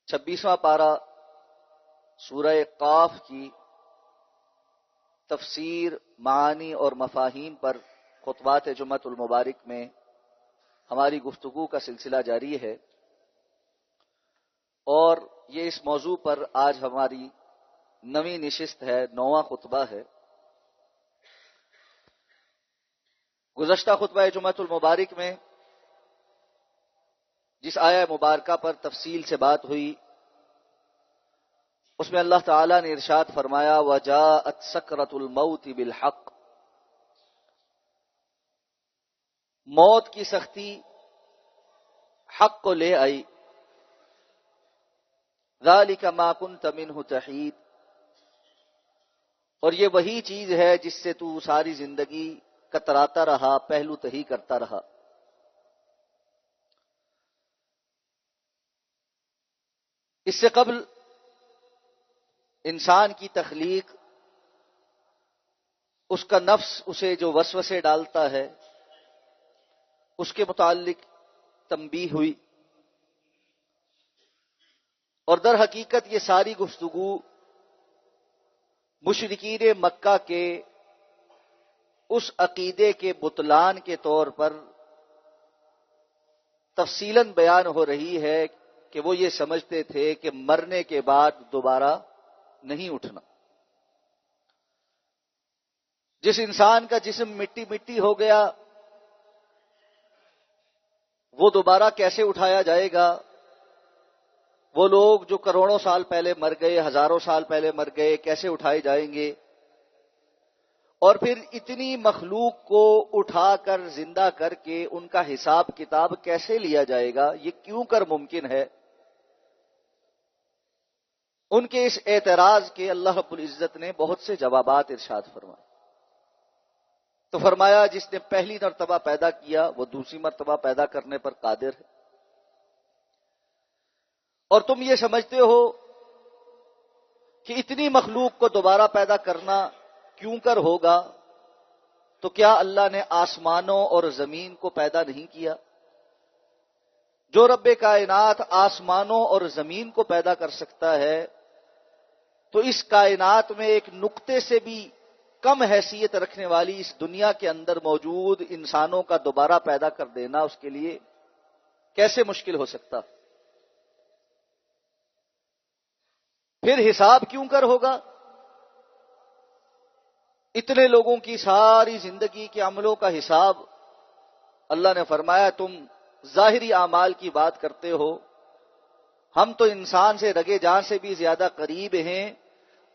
26واں پارہ سورہ قاف کی تفسیر، معانی اور مفاہیم پر خطبات جمعۃ المبارک میں ہماری گفتگو کا سلسلہ جاری ہے، اور یہ اس موضوع پر آج ہماری نویں نشست ہے، 9واں خطبہ ہے۔ گزشتہ خطبہ جمعۃ المبارک میں جس آیہ مبارکہ پر تفصیل سے بات ہوئی، اس میں اللہ تعالی نے ارشاد فرمایا وَجَاءَتْ سَكْرَةُ الْمَوْتِ بِالْحَقِّ، موت کی سختی حق کو لے آئی۔ ذَلِكَ مَا كُنْتَ مِنْهُ تَحِيدُ، اور یہ وہی چیز ہے جس سے تو ساری زندگی کتراتا رہا، پہلو تہی کرتا رہا۔ اس سے قبل انسان کی تخلیق، اس کا نفس اسے جو وسوسے ڈالتا ہے اس کے متعلق تنبیہ ہوئی، اور در حقیقت یہ ساری گفتگو مشرکین مکہ کے اس عقیدے کے بطلان کے طور پر تفصیلاً بیان ہو رہی ہے کہ وہ یہ سمجھتے تھے کہ مرنے کے بعد دوبارہ نہیں اٹھنا۔ جس انسان کا جسم مٹی مٹی ہو گیا وہ دوبارہ کیسے اٹھایا جائے گا؟ وہ لوگ جو کروڑوں سال پہلے مر گئے، ہزاروں سال پہلے مر گئے، کیسے اٹھائے جائیں گے؟ اور پھر اتنی مخلوق کو اٹھا کر زندہ کر کے ان کا حساب کتاب کیسے لیا جائے گا؟ یہ کیوں کر ممکن ہے؟ ان کے اس اعتراض کے اللہ رب العزت نے بہت سے جوابات ارشاد فرمائے۔ تو فرمایا جس نے پہلی مرتبہ پیدا کیا وہ دوسری مرتبہ پیدا کرنے پر قادر ہے، اور تم یہ سمجھتے ہو کہ اتنی مخلوق کو دوبارہ پیدا کرنا کیوں کر ہوگا؟ تو کیا اللہ نے آسمانوں اور زمین کو پیدا نہیں کیا؟ جو رب کائنات آسمانوں اور زمین کو پیدا کر سکتا ہے تو اس کائنات میں ایک نقطے سے بھی کم حیثیت رکھنے والی اس دنیا کے اندر موجود انسانوں کا دوبارہ پیدا کر دینا اس کے لیے کیسے مشکل ہو سکتا؟ پھر حساب کیوں کر ہوگا؟ اتنے لوگوں کی ساری زندگی کے عملوں کا حساب اللہ نے فرمایا تم ظاہری اعمال کی بات کرتے ہو، ہم تو انسان سے رگے جان سے بھی زیادہ قریب ہیں،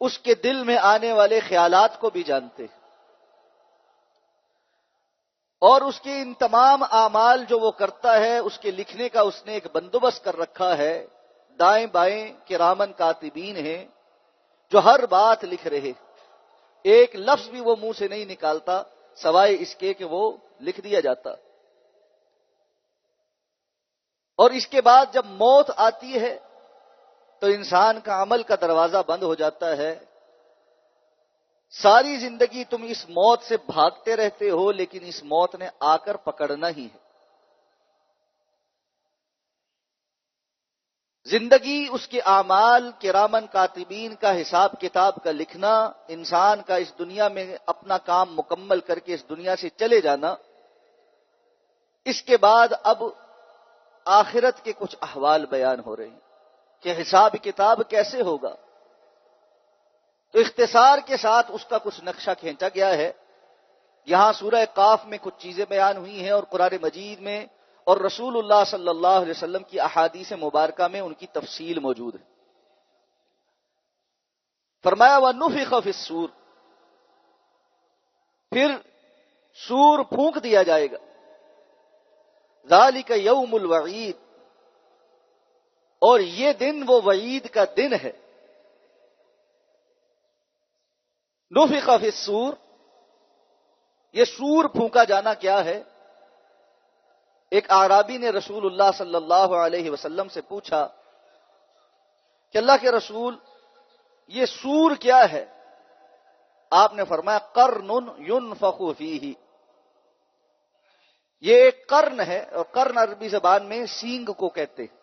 اس کے دل میں آنے والے خیالات کو بھی جانتے ہیں، اور اس کے ان تمام اعمال جو وہ کرتا ہے اس کے لکھنے کا اس نے ایک بندوبست کر رکھا ہے۔ دائیں بائیں کرامن کاتبین ہیں جو ہر بات لکھ رہے، ایک لفظ بھی وہ منہ سے نہیں نکالتا سوائے اس کے کہ وہ لکھ دیا جاتا۔ اور اس کے بعد جب موت آتی ہے تو انسان کا عمل کا دروازہ بند ہو جاتا ہے۔ ساری زندگی تم اس موت سے بھاگتے رہتے ہو، لیکن اس موت نے آ کر پکڑنا ہی ہے۔ زندگی اس کے اعمال کرامن کاتبین کا حساب کتاب کا لکھنا، انسان کا اس دنیا میں اپنا کام مکمل کر کے اس دنیا سے چلے جانا، اس کے بعد اب آخرت کے کچھ احوال بیان ہو رہے ہیں کہ حساب کتاب کیسے ہوگا۔ تو اختصار کے ساتھ اس کا کچھ نقشہ کھینچا گیا ہے۔ یہاں سورہ قاف میں کچھ چیزیں بیان ہوئی ہیں، اور قرآن مجید میں اور رسول اللہ صلی اللہ علیہ وسلم کی احادیث مبارکہ میں ان کی تفصیل موجود ہے۔ فرمایا وَنُفِخَ فِي الصُّورِ، پھر سور پھونک دیا جائے گا۔ ذَلِكَ يَوْمُ الْوَعِيدِ، اور یہ دن وہ وعید کا دن ہے۔ نفخ فی الصور، یہ سور پھونکا جانا کیا ہے؟ ایک اعرابی نے رسول اللہ صلی اللہ علیہ وسلم سے پوچھا کہ اللہ کے رسول یہ سور کیا ہے؟ آپ نے فرمایا قرن ينفخ فیہ، یہ ایک قرن ہے، اور قرن عربی زبان میں سینگ کو کہتے ہیں۔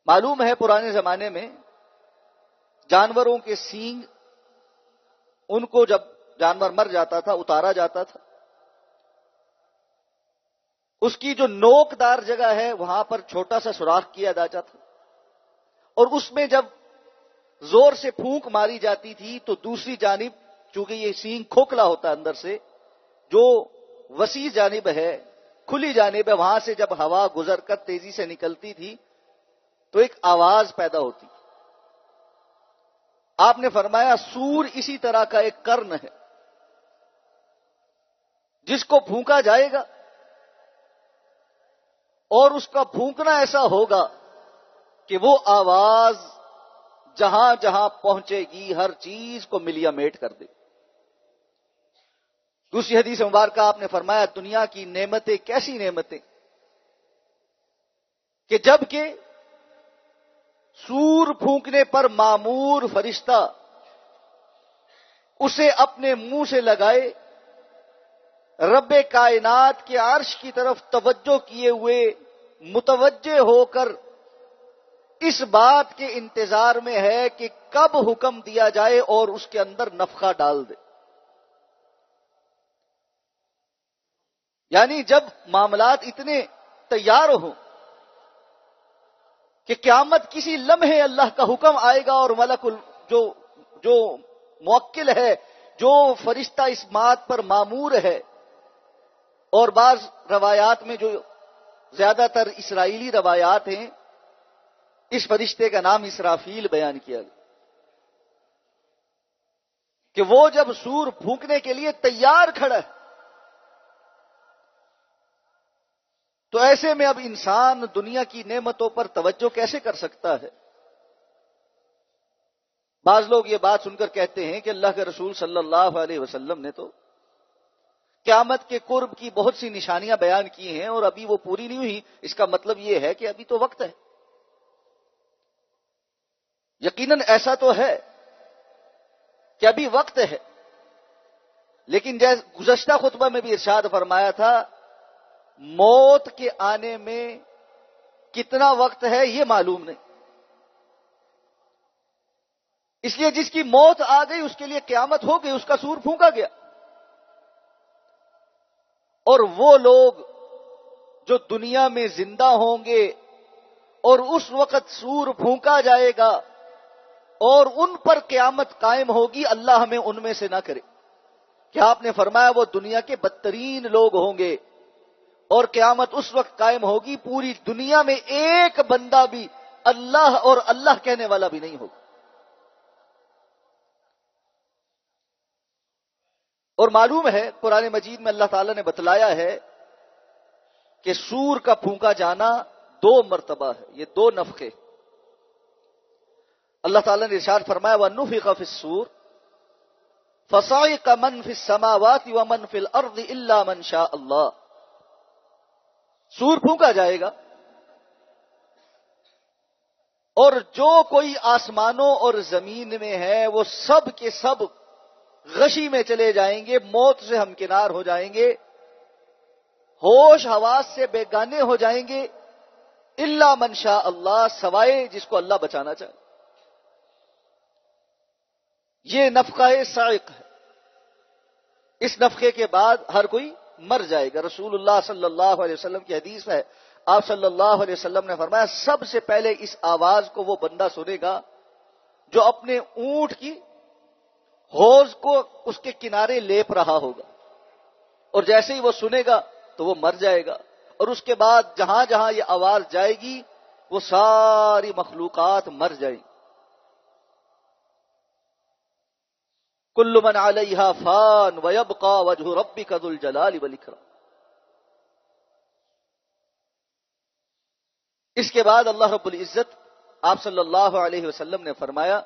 معلوم ہے پرانے زمانے میں جانوروں کے سینگ، ان کو جب جانور مر جاتا تھا اتارا جاتا تھا، اس کی جو نوکدار جگہ ہے وہاں پر چھوٹا سا سوراخ کیا جاتا تھا، اور اس میں جب زور سے پھونک ماری جاتی تھی تو دوسری جانب، چونکہ یہ سینگ کھوکھلا ہوتا ہے اندر سے، جو وسیع جانب ہے، کھلی جانب ہے، وہاں سے جب ہوا گزر کر تیزی سے نکلتی تھی تو ایک آواز پیدا ہوتی. آپ نے فرمایا سور اسی طرح کا ایک کرن ہے، جس کو پھونکا جائے گا اور اس کا پھونکنا ایسا ہوگا کہ وہ آواز جہاں جہاں پہنچے گی ہر چیز کو ملیا میٹ کر دے. دوسری حدیث مبارکہ آپ نے فرمایا دنیا کی نعمتیں کیسی نعمتیں کہ جب کہ سور پھونکنے پر مامور فرشتہ اسے اپنے منہ سے لگائے، رب کائنات کے عرش کی طرف توجہ کیے ہوئے متوجہ ہو کر اس بات کے انتظار میں ہے کہ کب حکم دیا جائے اور اس کے اندر نفخہ ڈال دے. یعنی جب معاملات اتنے تیار ہوں کہ قیامت کسی لمحے اللہ کا حکم آئے گا اور ملک جو موکل ہے، جو فرشتہ اس بات پر مامور ہے، اور بعض روایات میں جو زیادہ تر اسرائیلی روایات ہیں اس فرشتے کا نام اسرافیل بیان کیا گیا، کہ وہ جب سور پھونکنے کے لیے تیار کھڑا ہے تو ایسے میں اب انسان دنیا کی نعمتوں پر توجہ کیسے کر سکتا ہے؟ بعض لوگ یہ بات سن کر کہتے ہیں کہ اللہ کے رسول صلی اللہ علیہ وسلم نے تو قیامت کے قرب کی بہت سی نشانیاں بیان کی ہیں اور ابھی وہ پوری نہیں ہوئی، اس کا مطلب یہ ہے کہ ابھی تو وقت ہے. یقیناً ایسا تو ہے کہ ابھی وقت ہے، لیکن جیسے گزشتہ خطبہ میں بھی ارشاد فرمایا تھا موت کے آنے میں کتنا وقت ہے یہ معلوم نہیں. اس لیے جس کی موت آ گئی اس کے لیے قیامت ہو گئی، اس کا سور پھونکا گیا. اور وہ لوگ جو دنیا میں زندہ ہوں گے اور اس وقت سور پھونکا جائے گا اور ان پر قیامت قائم ہوگی، اللہ ہمیں ان میں سے نہ کرے. کیا آپ نے فرمایا وہ دنیا کے بدترین لوگ ہوں گے اور قیامت اس وقت قائم ہوگی پوری دنیا میں ایک بندہ بھی اللہ اور اللہ کہنے والا بھی نہیں ہوگا. اور معلوم ہے قرآن مجید میں اللہ تعالیٰ نے بتلایا ہے کہ سور کا پھونکا جانا 2 مرتبہ ہے، یہ 2 نفخے. اللہ تعالیٰ نے ارشاد فرمایا وَنُفِخَ فِي الصُّورِ فَصَعِقَ مَن فِي السَّمَاوَاتِ وَمَن فِي الْأَرْضِ إِلَّا مَن شَاءَ اللَّهُ. سور پھونکا جائے گا اور جو کوئی آسمانوں اور زمین میں ہے وہ سب کے سب غشی میں چلے جائیں گے، موت سے ہمکنار ہو جائیں گے، ہوش حواس سے بیگانے ہو جائیں گے، الا من شاء اللہ، سوائے جس کو اللہ بچانا چاہے. یہ نفخہ صاعق ہے. اس نفخے کے بعد ہر کوئی مر جائے گا. رسول اللہ صلی اللہ علیہ وسلم کی حدیث ہے، آپ صلی اللہ علیہ وسلم نے فرمایا سب سے پہلے اس آواز کو وہ بندہ سنے گا جو اپنے اونٹ کی حوض کو اس کے کنارے لیپ رہا ہوگا، اور جیسے ہی وہ سنے گا تو وہ مر جائے گا. اور اس کے بعد جہاں جہاں یہ آواز جائے گی وہ ساری مخلوقات مر جائیں گی. کل من علیہا فان ویبقى وجہ ربک ذو الجلال والاکرام. اس کے بعد اللہ رب العزت آپ صلی اللہ علیہ وسلم نے فرمایا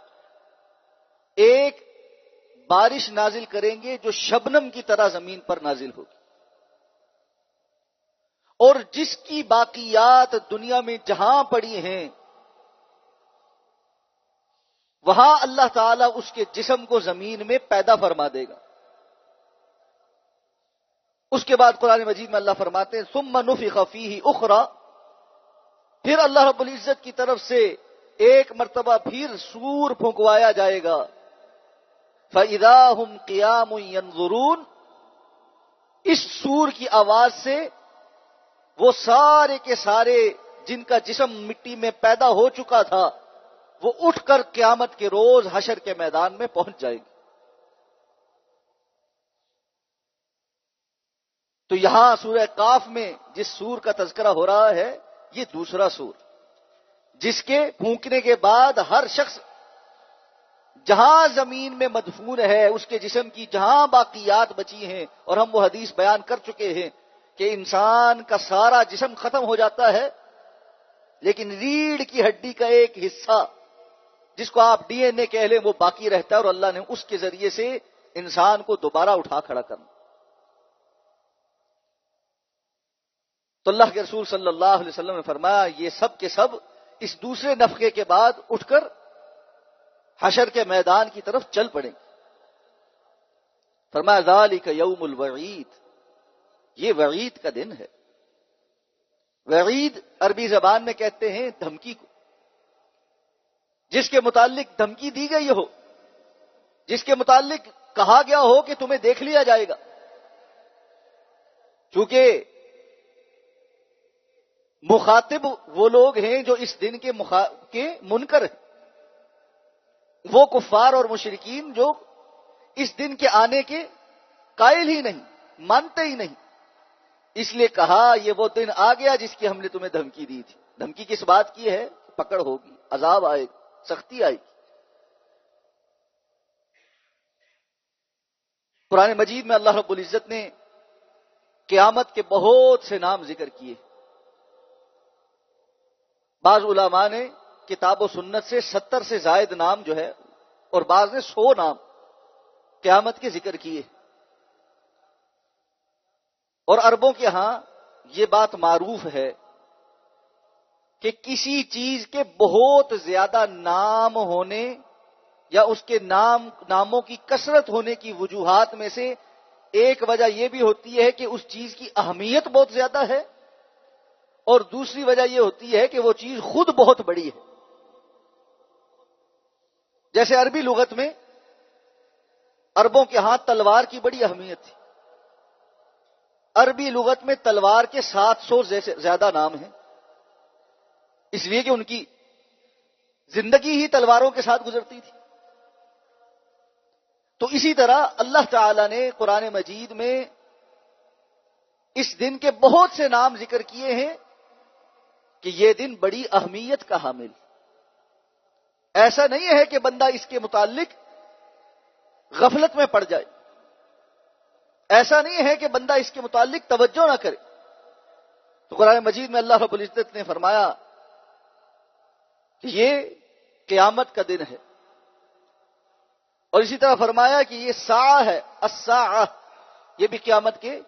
ایک بارش نازل کریں گے جو شبنم کی طرح زمین پر نازل ہوگی، اور جس کی باقیات دنیا میں جہاں پڑی ہیں وہاں اللہ تعالیٰ اس کے جسم کو زمین میں پیدا فرما دے گا. اس کے بعد قرآن مجید میں اللہ فرماتے ہیں ثم نفخ فیہ اخری، پھر اللہ رب العزت کی طرف سے ایک مرتبہ پھر سور پھونکوایا جائے گا. فَإِذَا هُمْ قِيَامٌ يَنظُرُونَ. اس سور کی آواز سے وہ سارے کے سارے جن کا جسم مٹی میں پیدا ہو چکا تھا وہ اٹھ کر قیامت کے روز حشر کے میدان میں پہنچ جائیں گے. تو یہاں سورہ قاف میں جس سور کا تذکرہ ہو رہا ہے یہ دوسرا سور، جس کے پھونکنے کے بعد ہر شخص جہاں زمین میں مدفون ہے اس کے جسم کی جہاں باقیات بچی ہیں، اور ہم وہ حدیث بیان کر چکے ہیں کہ انسان کا سارا جسم ختم ہو جاتا ہے لیکن ریڑھ کی ہڈی کا ایک حصہ جس کو آپ ڈی این اے کہہ لیں وہ باقی رہتا ہے، اور اللہ نے اس کے ذریعے سے انسان کو دوبارہ اٹھا کھڑا کرنا. تو اللہ کے رسول صلی اللہ علیہ وسلم نے فرمایا یہ سب کے سب اس دوسرے نفخے کے بعد اٹھ کر حشر کے میدان کی طرف چل پڑیں. فرمایا ذالک یوم الوعید، یہ وعید کا دن ہے. وعید عربی زبان میں کہتے ہیں دھمکی کو، جس کے متعلق دھمکی دی گئی ہو، جس کے متعلق کہا گیا ہو کہ تمہیں دیکھ لیا جائے گا. چونکہ مخاطب وہ لوگ ہیں جو اس دن کے منکر ہیں، وہ کفار اور مشرکین جو اس دن کے آنے کے قائل ہی نہیں، مانتے ہی نہیں. اس لیے کہا یہ وہ دن آ گیا جس کی ہم نے تمہیں دھمکی دی تھی. دھمکی کس بات کی ہے؟ پکڑ ہوگی، عذاب آئے گا، سختی آئے گی. قرآن مجید میں اللہ رب العزت نے قیامت کے بہت سے نام ذکر کیے. بعض علماء نے کتاب و سنت سے 70 سے زائد نام جو ہے، اور بعض نے 100 نام قیامت کے ذکر کیے. اور عربوں کے ہاں یہ بات معروف ہے کہ کسی چیز کے بہت زیادہ نام ہونے یا اس کے ناموں کی کثرت ہونے کی وجوہات میں سے ایک وجہ یہ بھی ہوتی ہے کہ اس چیز کی اہمیت بہت زیادہ ہے، اور دوسری وجہ یہ ہوتی ہے کہ وہ چیز خود بہت بڑی ہے. جیسے عربی لغت میں عربوں کے ہاں تلوار کی بڑی اہمیت تھی. عربی لغت میں تلوار کے 700 سے زیادہ نام ہیں، اس لیے کہ ان کی زندگی ہی تلواروں کے ساتھ گزرتی تھی. تو اسی طرح اللہ تعالی نے قرآن مجید میں اس دن کے بہت سے نام ذکر کیے ہیں کہ یہ دن بڑی اہمیت کا حامل. ایسا نہیں ہے کہ بندہ اس کے متعلق غفلت میں پڑ جائے، ایسا نہیں ہے کہ بندہ اس کے متعلق توجہ نہ کرے. تو قرآن مجید میں اللہ رب العزت نے فرمایا کہ یہ قیامت کا دن ہے، اور اسی طرح فرمایا کہ یہ ساعہ ہے، الساعہ، یہ بھی قیامت کے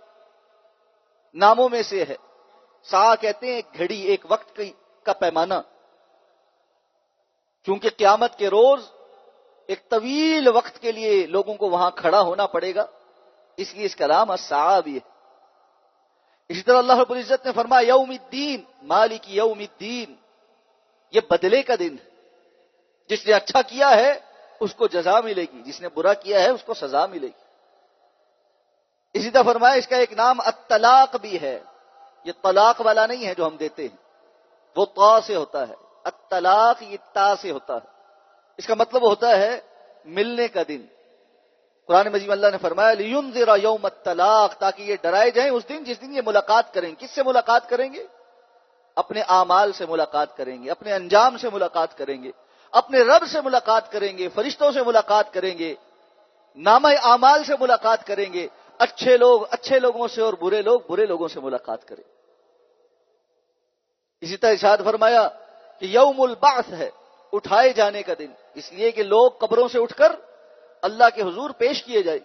ناموں میں سے ہے. ساعہ کہتے ہیں ایک گھڑی، ایک وقت کا پیمانہ. چونکہ قیامت کے روز ایک طویل وقت کے لیے لوگوں کو وہاں کھڑا ہونا پڑے گا، اس لیے اس کا نام الساعہ بھی ہے. اسی طرح اللہ رب العزت نے فرمایا یوم الدین، مالک یوم الدین، یہ بدلے کا دن ہے. جس نے اچھا کیا ہے اس کو جزا ملے گی، جس نے برا کیا ہے اس کو سزا ملے گی. اسی طرح فرمایا اس کا ایک نام الطلاق بھی ہے. یہ طلاق والا نہیں ہے جو ہم دیتے ہیں، وہ طا سے ہوتا ہے. الطلاق یہ تا سے ہوتا ہے، اس کا مطلب ہوتا ہے ملنے کا دن. قرآن مجید میں اللہ نے فرمایا لینذر یوم الطلاق، تاکہ یہ ڈرائے جائیں اس دن جس دن یہ ملاقات کریں. کس سے ملاقات کریں گے؟ اپنے اعمال سے ملاقات کریں گے، اپنے انجام سے ملاقات کریں گے، اپنے رب سے ملاقات کریں گے، فرشتوں سے ملاقات کریں گے، نامہ اعمال سے ملاقات کریں گے. اچھے لوگ اچھے لوگوں سے اور برے لوگ برے لوگوں سے ملاقات کریں. اسی طرح ارشاد فرمایا کہ یوم البعث ہے، اٹھائے جانے کا دن، اس لیے کہ لوگ قبروں سے اٹھ کر اللہ کے حضور پیش کیے جائے.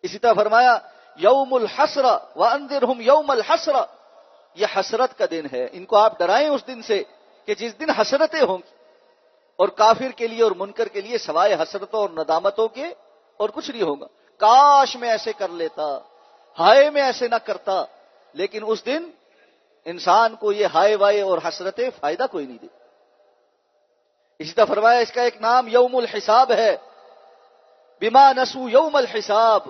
اسی طرح فرمایا یوم الحسرہ وانذرہم یوم الحسرہ، یہ حسرت کا دن ہے، ان کو آپ ڈرائیں اس دن سے کہ جس دن حسرتیں ہوں گی، اور کافر کے لیے اور منکر کے لیے سوائے حسرتوں اور ندامتوں کے اور کچھ نہیں ہوگا. کاش میں ایسے کر لیتا، ہائے میں ایسے نہ کرتا. لیکن اس دن انسان کو یہ ہائے وائے اور حسرتیں فائدہ کوئی نہیں دے. اسی طرح فرمایا اس کا ایک نام یوم الحساب ہے. بما نسو یوم الحساب،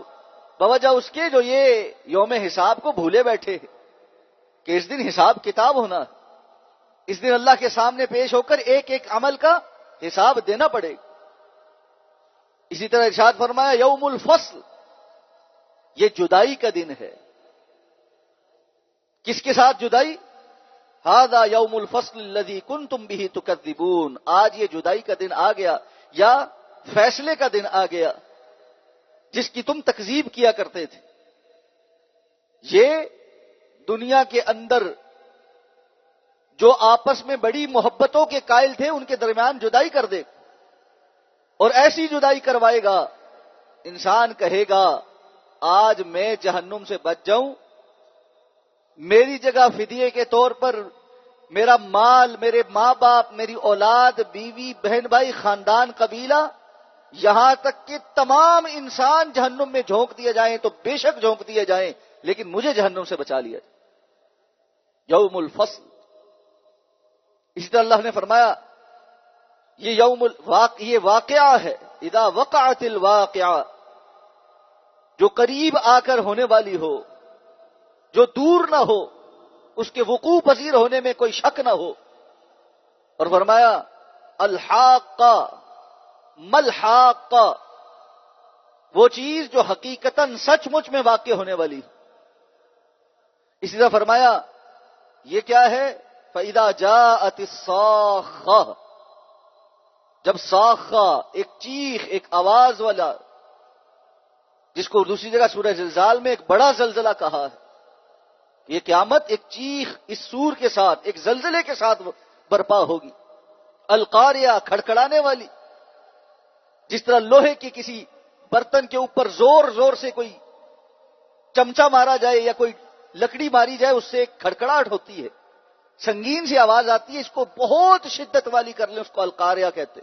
بوجہ اس کے جو یہ یوم حساب کو بھولے بیٹھے کہ اس دن حساب کتاب ہونا، اس دن اللہ کے سامنے پیش ہو کر ایک ایک عمل کا حساب دینا پڑے گا. اسی طرح ارشاد فرمایا یوم الفصل، یہ جدائی کا دن ہے. کس کے ساتھ جدائی؟ ھذا یوم الفصل الذی کنتم بہ تکذبون، آج یہ جدائی کا دن آ گیا یا فیصلے کا دن آ گیا جس کی تم تکذیب کیا کرتے تھے. یہ دنیا کے اندر جو آپس میں بڑی محبتوں کے قائل تھے ان کے درمیان جدائی کر دے، اور ایسی جدائی کروائے گا انسان کہے گا آج میں جہنم سے بچ جاؤں، میری جگہ فدیے کے طور پر میرا مال، میرے ماں باپ، میری اولاد، بیوی، بہن بھائی، خاندان، قبیلہ، یہاں تک کہ تمام انسان جہنم میں جھونک دیے جائیں تو بے شک جھونک دیے جائیں، لیکن مجھے جہنم سے بچا لیا جائے. یوم الفصل. اسی طرح اللہ نے فرمایا یہ یہ واقعہ ہے، اذا وقعت الواقعہ، جو قریب آ کر ہونے والی ہو، جو دور نہ ہو، اس کے وقوع پذیر ہونے میں کوئی شک نہ ہو. اور فرمایا الحاقہ ملحاقہ، وہ چیز جو حقیقتاً سچ مچ میں واقع ہونے والی. اسی طرح فرمایا یہ کیا ہے؟ فَإِذَا جَاءَتِ الصَّاخَّةُ، جب صاخہ، ایک چیخ، ایک آواز والا، جس کو دوسری جگہ سورہ زلزال میں ایک بڑا زلزلہ کہا ہے. یہ قیامت ایک چیخ اس سور کے ساتھ، ایک زلزلے کے ساتھ برپا ہوگی. القاریہ، کھڑکھڑانے والی. جس طرح لوہے کے کسی برتن کے اوپر زور زور سے کوئی چمچا مارا جائے یا کوئی لکڑی ماری جائے، اس سے ایک کھڑکھڑاہٹ ہوتی ہے، سنگین سی آواز آتی ہے، اس کو بہت شدت والی کر لیں اس کو القاریہ کہتے.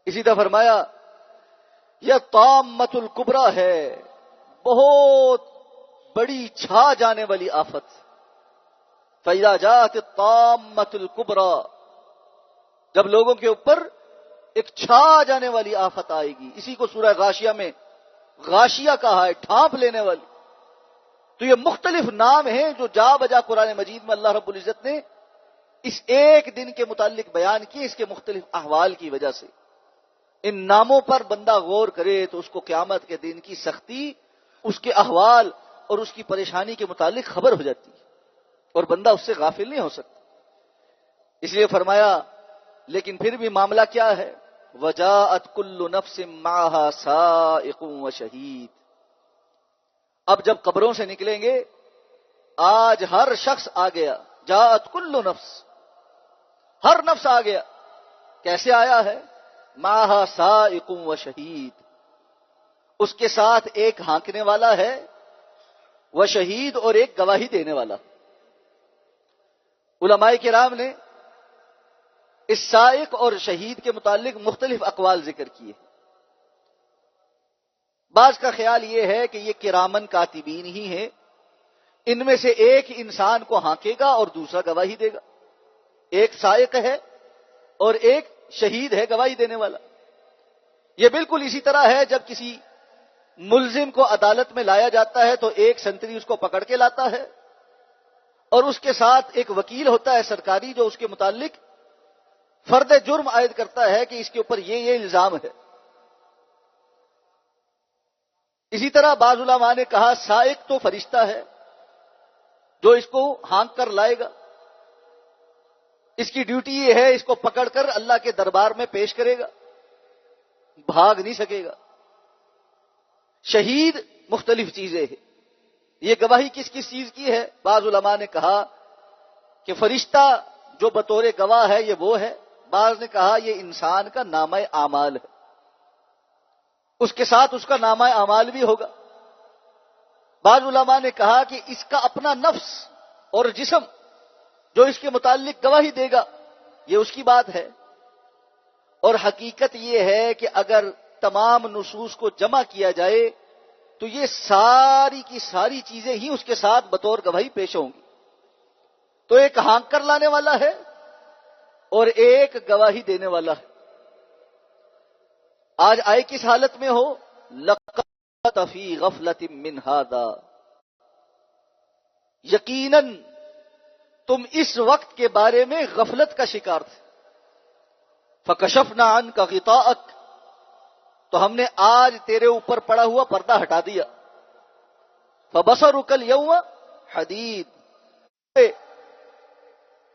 اسی طرح فرمایا یہ طامۃ الکبریٰ ہے، بہت بڑی چھا جانے والی آفت. فَإِذَا جَاءَتِ الطَّامَّةُ الْكُبْرَى، جب لوگوں کے اوپر ایک چھا جانے والی آفت آئے گی. اسی کو سورہ غاشیہ میں غاشیہ کہا ہے، ڈھانپ لینے والی. تو یہ مختلف نام ہیں جو جا بجا قرآن مجید میں اللہ رب العزت نے اس ایک دن کے متعلق بیان کیے، اس کے مختلف احوال کی وجہ سے. ان ناموں پر بندہ غور کرے تو اس کو قیامت کے دن کی سختی، اس کے احوال اور اس کی پریشانی کے متعلق خبر ہو جاتی ہے، اور بندہ اس سے غافل نہیں ہو سکتا. اس لیے فرمایا لیکن پھر بھی معاملہ کیا ہے؟ وَجَاءَتْ كُلُّ نَفْسٍ مَّعَهَا سَائِقٌ وَشَهِيدٌ. اب جب قبروں سے نکلیں گے، آج ہر شخص آ گیا. جاءت كُلُّ نفس، ہر نفس آ گیا. کیسے آیا ہے؟ مَعَهَا سَائِقٌ وَشَهِيدٌ، اس کے ساتھ ایک ہانکنے والا ہے، وشہید، اور ایک گواہی دینے والا. علماء کرام نے اس سائق اور شہید کے متعلق مختلف اقوال ذکر کیے. بعض کا خیال یہ ہے کہ یہ کرامن کاتبین ہی ہیں، ان میں سے ایک انسان کو ہانکے گا اور دوسرا گواہی دے گا. ایک سائق ہے اور ایک شہید ہے، گواہی دینے والا. یہ بالکل اسی طرح ہے جب کسی ملزم کو عدالت میں لایا جاتا ہے تو ایک سنتری اس کو پکڑ کے لاتا ہے، اور اس کے ساتھ ایک وکیل ہوتا ہے سرکاری جو اس کے متعلق فرد جرم عائد کرتا ہے کہ اس کے اوپر یہ الزام ہے. اسی طرح بعض علماء نے کہا سائق تو فرشتہ ہے جو اس کو ہانک کر لائے گا، اس کی ڈیوٹی یہ ہے اس کو پکڑ کر اللہ کے دربار میں پیش کرے گا، بھاگ نہیں سکے گا. شہید مختلف چیزیں ہیں. یہ گواہی کس کس چیز کی ہے؟ بعض علماء نے کہا کہ فرشتہ جو بطور گواہ ہے یہ وہ ہے. بعض نے کہا یہ انسان کا نامہ اعمال ہے، اس کے ساتھ اس کا نامہ اعمال بھی ہوگا. بعض علماء نے کہا کہ اس کا اپنا نفس اور جسم جو اس کے متعلق گواہی دے گا، یہ اس کی بات ہے. اور حقیقت یہ ہے کہ اگر تمام نصوص کو جمع کیا جائے تو یہ ساری کی ساری چیزیں ہی اس کے ساتھ بطور گواہی پیش ہوں گی. تو ایک ہانک کر لانے والا ہے اور ایک گواہی دینے والا ہے. آج آئے کس حالت میں ہو؟ لقد فی غفلۃ من ھذا، یقیناً تم اس وقت کے بارے میں غفلت کا شکار تھے. فکشفنا عنک غطاءک، تو ہم نے آج تیرے اوپر پڑا ہوا پردہ ہٹا دیا. فبصرک الیوم حدید،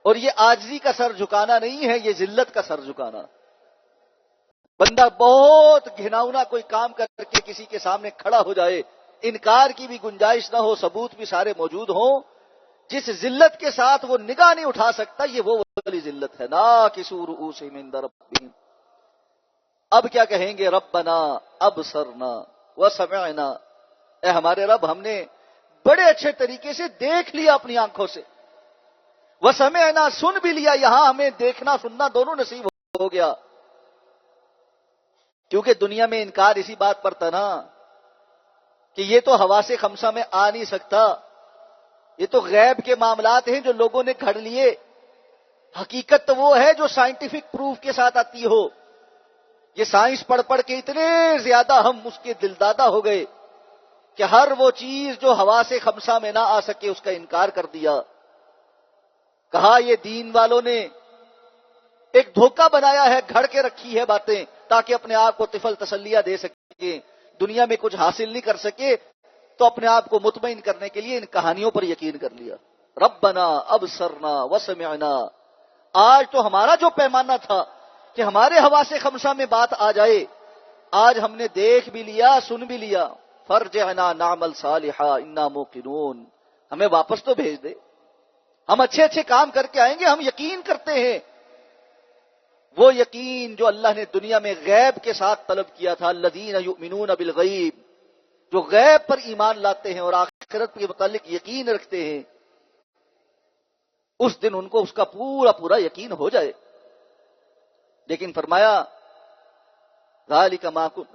اور یہ عاجزی کا سر جھکانا نہیں ہے، یہ ذلت کا سر جھکانا. بندہ بہت گھناؤنا کوئی کام کر کے کسی کے سامنے کھڑا ہو جائے، انکار کی بھی گنجائش نہ ہو، ثبوت بھی سارے موجود ہوں، جس ذلت کے ساتھ وہ نگاہ نہیں اٹھا سکتا، یہ وہ والی ذلت ہے. ناکسوا رؤوسہم عند ربہم، اب کیا کہیں گے؟ ربنا ابصرنا وسمعنا، اے ہمارے رب ہم نے بڑے اچھے طریقے سے دیکھ لیا اپنی آنکھوں سے، وسمعنا سن بھی لیا، یہاں ہمیں دیکھنا سننا دونوں نصیب ہو گیا. کیونکہ دنیا میں انکار اسی بات پر تھا نا کہ یہ تو حواس خمسہ میں آ نہیں سکتا، یہ تو غیب کے معاملات ہیں جو لوگوں نے گھڑ لیے. حقیقت تو وہ ہے جو سائنٹیفک پروف کے ساتھ آتی ہو. یہ سائنس پڑھ پڑھ کے اتنے زیادہ ہم اس کے دلدادہ ہو گئے کہ ہر وہ چیز جو حواس خمسہ میں نہ آ سکے اس کا انکار کر دیا. کہا یہ دین والوں نے ایک دھوکہ بنایا ہے، گھڑ کے رکھی ہے باتیں تاکہ اپنے آپ کو طفل تسلیہ دے سکے، دنیا میں کچھ حاصل نہیں کر سکے تو اپنے آپ کو مطمئن کرنے کے لیے ان کہانیوں پر یقین کر لیا. ربنا ابصرنا وسمعنا، آج تو ہمارا جو پیمانہ تھا کہ ہمارے حواس خمسہ میں بات آ جائے، آج ہم نے دیکھ بھی لیا سن بھی لیا. فرجعنا نعمل صالحا انا موقنون، ہمیں واپس تو بھیج دے، ہم اچھے اچھے کام کر کے آئیں گے، ہم یقین کرتے ہیں. وہ یقین جو اللہ نے دنیا میں غیب کے ساتھ طلب کیا تھا، الذین یؤمنون بالغیب، جو غیب پر ایمان لاتے ہیں اور آخرت کے متعلق یقین رکھتے ہیں، اس دن ان کو اس کا پورا پورا یقین ہو جائے. لیکن فرمایا ذالک ما كنت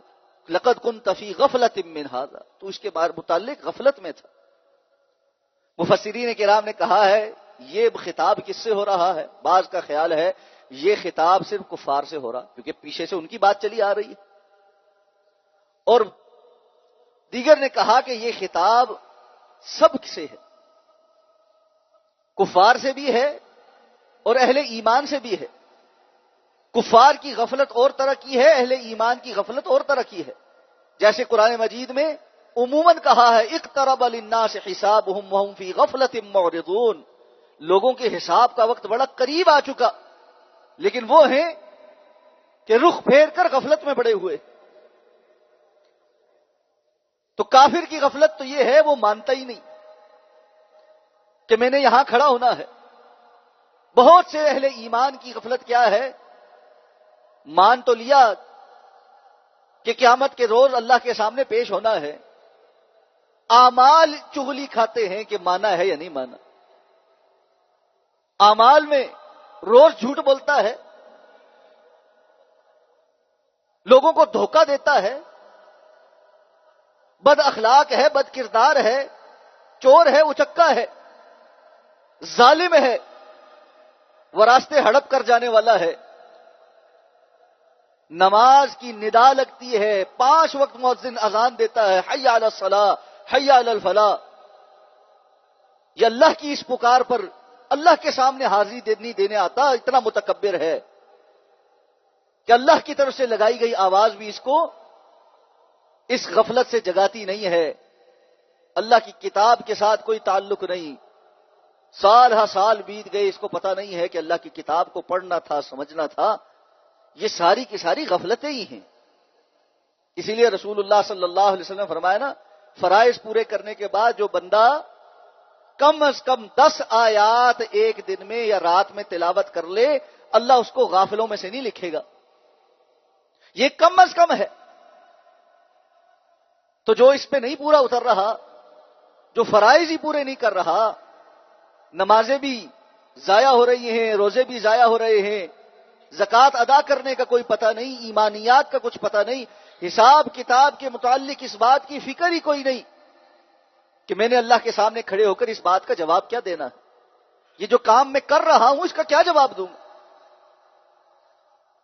لقد كنت فی غفلۃ من ھذا، تو اس کے متعلق غفلت میں تھا. مفسرین کرام نے کہا ہے یہ خطاب کس سے ہو رہا ہے؟ بعض کا خیال ہے یہ خطاب صرف کفار سے ہو رہا، کیونکہ پیچھے سے ان کی بات چلی آ رہی ہے. اور دیگر نے کہا کہ یہ خطاب سب سے ہے، کفار سے بھی ہے اور اہل ایمان سے بھی ہے. کفار کی غفلت اور طرح کی ہے، اہل ایمان کی غفلت اور طرح کی ہے. جیسے قرآن مجید میں عموماً کہا ہے اقترب للناس حسابهم وهم فی غفلۃ معرضون، لوگوں کے حساب کا وقت بڑا قریب آ چکا، لیکن وہ ہیں کہ رخ پھیر کر غفلت میں پڑے ہوئے. تو کافر کی غفلت تو یہ ہے وہ مانتا ہی نہیں کہ میں نے یہاں کھڑا ہونا ہے. بہت سے اہل ایمان کی غفلت کیا ہے؟ مان تو لیا کہ قیامت کے روز اللہ کے سامنے پیش ہونا ہے، اعمال چغلی کھاتے ہیں کہ مانا ہے یا نہیں مانا. اعمال میں روز جھوٹ بولتا ہے، لوگوں کو دھوکہ دیتا ہے، بد اخلاق ہے، بد کردار ہے، چور ہے، اچکا ہے، ظالم ہے، وراستے ہڑپ کر جانے والا ہے. نماز کی ندا لگتی ہے، 5 وقت مؤذن اذان دیتا ہے، حی علی الصلاۃ حی علی الفلاح. یہ اللہ کی اس پکار پر اللہ کے سامنے حاضری دینے آتا، اتنا متکبر ہے کہ اللہ کی طرف سے لگائی گئی آواز بھی اس کو اس غفلت سے جگاتی نہیں ہے. اللہ کی کتاب کے ساتھ کوئی تعلق نہیں، سال ہا سال بیت گئے، اس کو پتہ نہیں ہے کہ اللہ کی کتاب کو پڑھنا تھا، سمجھنا تھا. یہ ساری کی ساری غفلتیں ہی ہیں. اسی لیے رسول اللہ صلی اللہ علیہ وسلم نے فرمایا نا، فرائض پورے کرنے کے بعد جو بندہ کم از کم 10 آیات ایک دن میں یا رات میں تلاوت کر لے، اللہ اس کو غافلوں میں سے نہیں لکھے گا. یہ کم از کم ہے. تو جو اس پہ نہیں پورا اتر رہا، جو فرائض ہی پورے نہیں کر رہا، نمازیں بھی ضائع ہو رہی ہیں، روزے بھی ضائع ہو رہے ہیں، زکوٰۃ ادا کرنے کا کوئی پتہ نہیں، ایمانیات کا کچھ پتہ نہیں، حساب کتاب کے متعلق اس بات کی فکر ہی کوئی نہیں کہ میں نے اللہ کے سامنے کھڑے ہو کر اس بات کا جواب کیا دینا ہے. یہ جو کام میں کر رہا ہوں اس کا کیا جواب دوں؟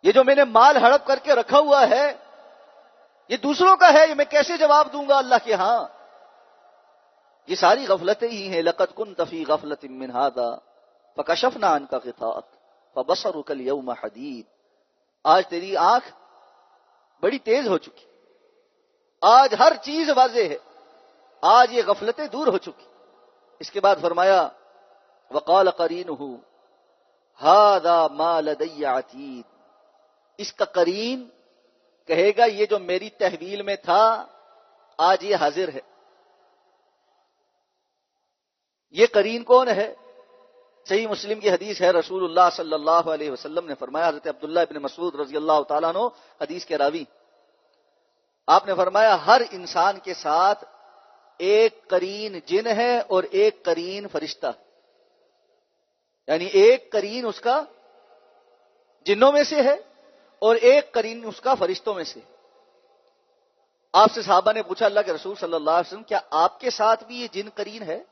یہ جو میں نے مال ہڑپ کر کے رکھا ہوا ہے یہ دوسروں کا ہے، یہ میں کیسے جواب دوں گا اللہ کے ہاں؟ یہ ساری غفلتیں ہی ہیں. لقد كنت في غفلة من هذا فكشفنا عنك غطاءك فبصرك اليوم حديد. آج تیری آنکھ بڑی تیز ہو چکی، آج ہر چیز واضح ہے، آج یہ غفلتیں دور ہو چکی. اس کے بعد فرمایا وقال قرینہ ھذا ما لدی عتید. اس کا قرین کہے گا یہ جو میری تحویل میں تھا آج یہ حاضر ہے. یہ قرین کون ہے؟ صحیح مسلم کی حدیث ہے، رسول اللہ صلی اللہ علیہ وسلم نے فرمایا، حضرت عبداللہ ابن مسعود رضی اللہ تعالیٰ عنہ حدیث کے راوی، آپ نے فرمایا ہر انسان کے ساتھ ایک قرین جن ہے اور ایک قرین فرشتہ، یعنی ایک قرین اس کا جنوں میں سے ہے اور ایک قرین اس کا فرشتوں میں سے. آپ سے صحابہ نے پوچھا اللہ کے رسول صلی اللہ علیہ وسلم کیا آپ کے ساتھ بھی یہ جن قرین ہے؟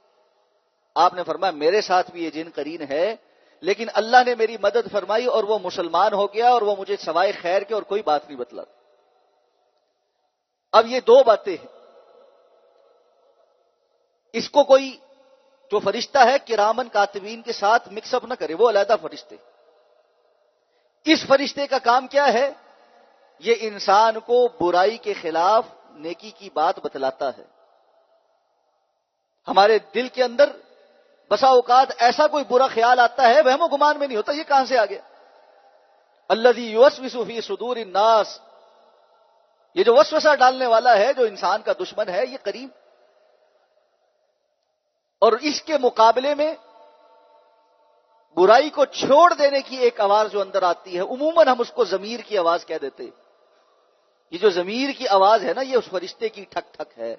آپ نے فرمایا میرے ساتھ بھی یہ جن قرین ہے، لیکن اللہ نے میری مدد فرمائی اور وہ مسلمان ہو گیا اور وہ مجھے سوائے خیر کے اور کوئی بات نہیں بتلا. اب یہ دو باتیں ہیں، اس کو کوئی جو فرشتہ ہے کرامن کاتبین کے ساتھ مکس اپ نہ کرے، وہ علیحدہ فرشتے. اس فرشتے کا کام کیا ہے؟ یہ انسان کو برائی کے خلاف نیکی کی بات بتلاتا ہے. ہمارے دل کے اندر بسا اوقات ایسا کوئی برا خیال آتا ہے وہم و گمان میں نہیں ہوتا یہ کہاں سے آ گیا. الذی یوسوس فی صدور الناس، یہ جو وسوسہ ڈالنے والا ہے، جو انسان کا دشمن ہے، یہ قریب. اور اس کے مقابلے میں برائی کو چھوڑ دینے کی ایک آواز جو اندر آتی ہے، عموماً ہم اس کو ضمیر کی آواز کہہ دیتے. یہ جو ضمیر کی آواز ہے نا، یہ اس فرشتے کی ٹھک ٹھک ہے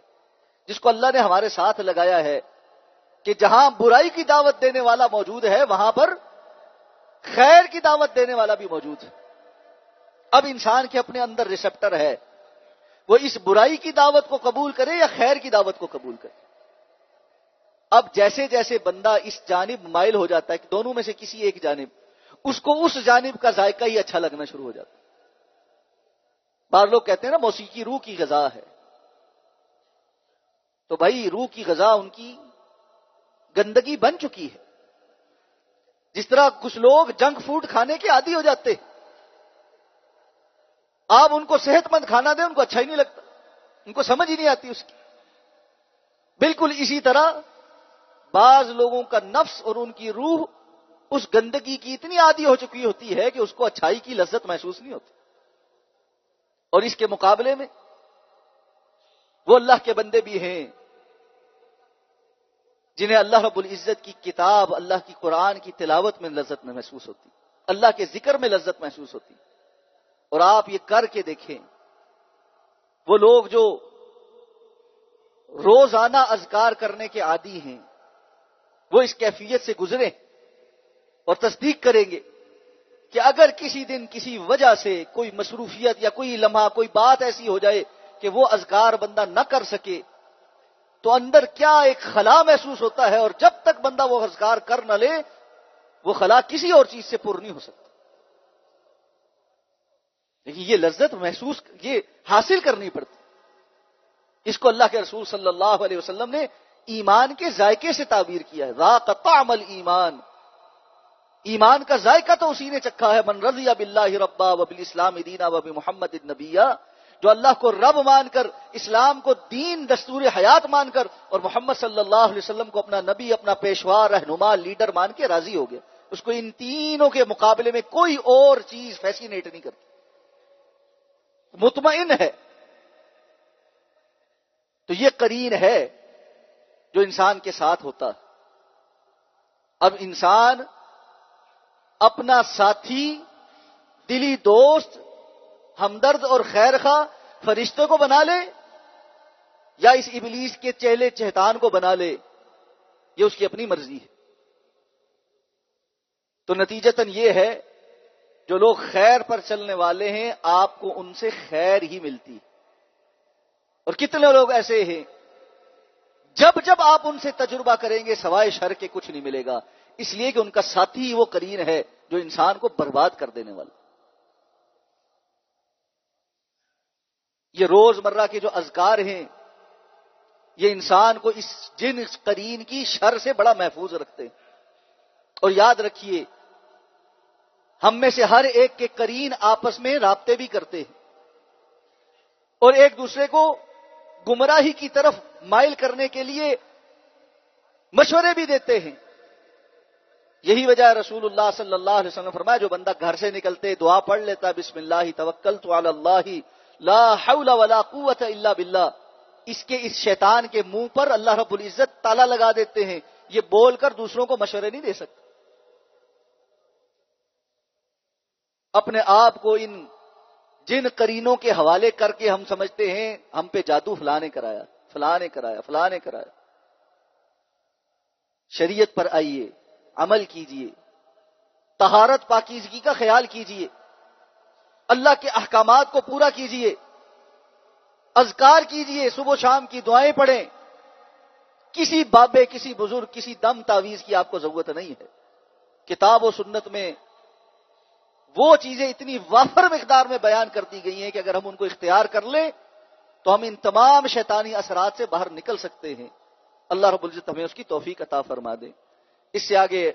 جس کو اللہ نے ہمارے ساتھ لگایا ہے کہ جہاں برائی کی دعوت دینے والا موجود ہے وہاں پر خیر کی دعوت دینے والا بھی موجود ہے. اب انسان کے اپنے اندر ریسپٹر ہے، وہ اس برائی کی دعوت کو قبول کرے یا خیر کی دعوت کو قبول کرے. اب جیسے جیسے بندہ اس جانب مائل ہو جاتا ہے کہ دونوں میں سے کسی ایک جانب، اس کو اس جانب کا ذائقہ ہی اچھا لگنا شروع ہو جاتا ہے. بعض لوگ کہتے ہیں نا موسیقی روح کی غذا ہے، تو بھائی روح کی غذا ان کی گندگی بن چکی ہے. جس طرح کچھ لوگ جنک فوڈ کھانے کے عادی ہو جاتے، آپ ان کو صحت مند کھانا دیں ان کو اچھا ہی نہیں لگتا، ان کو سمجھ ہی نہیں آتی اس کی. بالکل اسی طرح بعض لوگوں کا نفس اور ان کی روح اس گندگی کی اتنی عادی ہو چکی ہوتی ہے کہ اس کو اچھائی کی لذت محسوس نہیں ہوتی. اور اس کے مقابلے میں وہ اللہ کے بندے بھی ہیں جنہیں اللہ رب العزت کی کتاب، اللہ کی قرآن کی تلاوت میں لذت میں محسوس ہوتی، اللہ کے ذکر میں لذت محسوس ہوتی. اور آپ یہ کر کے دیکھیں، وہ لوگ جو روزانہ اذکار کرنے کے عادی ہیں وہ اس کیفیت سے گزرے اور تصدیق کریں گے کہ اگر کسی دن کسی وجہ سے کوئی مصروفیت یا کوئی لمحہ کوئی بات ایسی ہو جائے کہ وہ اذکار بندہ نہ کر سکے تو اندر کیا ایک خلا محسوس ہوتا ہے، اور جب تک بندہ وہ اذکار کر نہ لے وہ خلا کسی اور چیز سے پر نہیں ہو سکتا. لیکن یہ لذت محسوس یہ حاصل کرنی پڑتی. اس کو اللہ کے رسول صلی اللہ علیہ وسلم نے ایمان کے ذائقے سے تعبیر کیا ہے. ذاق طعم الایمان، ایمان کا ذائقہ تو اسی نے چکھا ہے. من رضی باللہ ربا وبالاسلام دینا وبمحمد النبیہ، جو اللہ کو رب مان کر، اسلام کو دین دستور حیات مان کر اور محمد صلی اللہ علیہ وسلم کو اپنا نبی، اپنا پیشوا، رہنما، لیڈر مان کے راضی ہو گیا، اس کو ان تینوں کے مقابلے میں کوئی اور چیز فیسینیٹ نہیں کرتی، مطمئن ہے. تو یہ قرین ہے جو انسان کے ساتھ ہوتا ہے. اب انسان اپنا ساتھی، دلی دوست، ہمدرد اور خیر خواہ فرشتوں کو بنا لے یا اس ابلیس کے چہلے چہتان کو بنا لے، یہ اس کی اپنی مرضی ہے. تو نتیجتاً یہ ہے جو لوگ خیر پر چلنے والے ہیں آپ کو ان سے خیر ہی ملتی، اور کتنے لوگ ایسے ہیں جب جب آپ ان سے تجربہ کریں گے سوائے شر کے کچھ نہیں ملے گا. اس لیے کہ ان کا ساتھی وہ قرین ہے جو انسان کو برباد کر دینے والا. یہ روزمرہ کے جو اذکار ہیں یہ انسان کو اس جن قرین کی شر سے بڑا محفوظ رکھتے ہیں. اور یاد رکھیے ہم میں سے ہر ایک کے قرین آپس میں رابطے بھی کرتے ہیں اور ایک دوسرے کو گمراہی کی طرف مائل کرنے کے لیے مشورے بھی دیتے ہیں. یہی وجہ ہے رسول اللہ صلی اللہ علیہ وسلم فرمایا جو بندہ گھر سے نکلتے دعا پڑھ لیتا بسم اللہ توکلت علی اللہ لا حول ولا قوت الا باللہ، اس شیطان کے منہ پر اللہ رب العزت تالا لگا دیتے ہیں. یہ بول کر دوسروں کو مشورے نہیں دے سکتے. اپنے آپ کو ان جن قرینوں کے حوالے کر کے ہم سمجھتے ہیں ہم پہ جادو فلاں نے کرایا فلاں نے کرایا فلاں نے کرایا. شریعت پر آئیے، عمل کیجئے، طہارت پاکیزگی کا خیال کیجئے، اللہ کے احکامات کو پورا کیجئے، اذکار کیجئے، صبح و شام کی دعائیں پڑھیں. کسی بابے، کسی بزرگ، کسی دم تعویذ کی آپ کو ضرورت نہیں ہے. کتاب و سنت میں وہ چیزیں اتنی وافر مقدار میں بیان کر دی گئی ہیں کہ اگر ہم ان کو اختیار کر لیں تو ہم ان تمام شیطانی اثرات سے باہر نکل سکتے ہیں. اللہ رب العزت ہمیں اس کی توفیق عطا فرما دے. اس سے آگے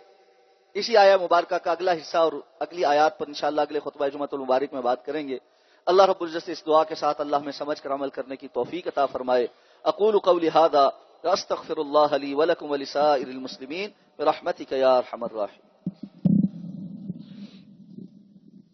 اسی آیہ مبارکہ کا اگلا حصہ اور اگلی آیات پر انشاءاللہ اگلے خطبہ جمعۃ المبارک میں بات کریں گے. اللہ رب العزت سے اس دعا کے ساتھ اللہ میں سمجھ کر عمل کرنے کی توفیق عطا فرمائے. اقول قولی ھذا واستغفر اللہ لی ولکم ولسائر المسلمین برحمتک یا ارحم الراحمین.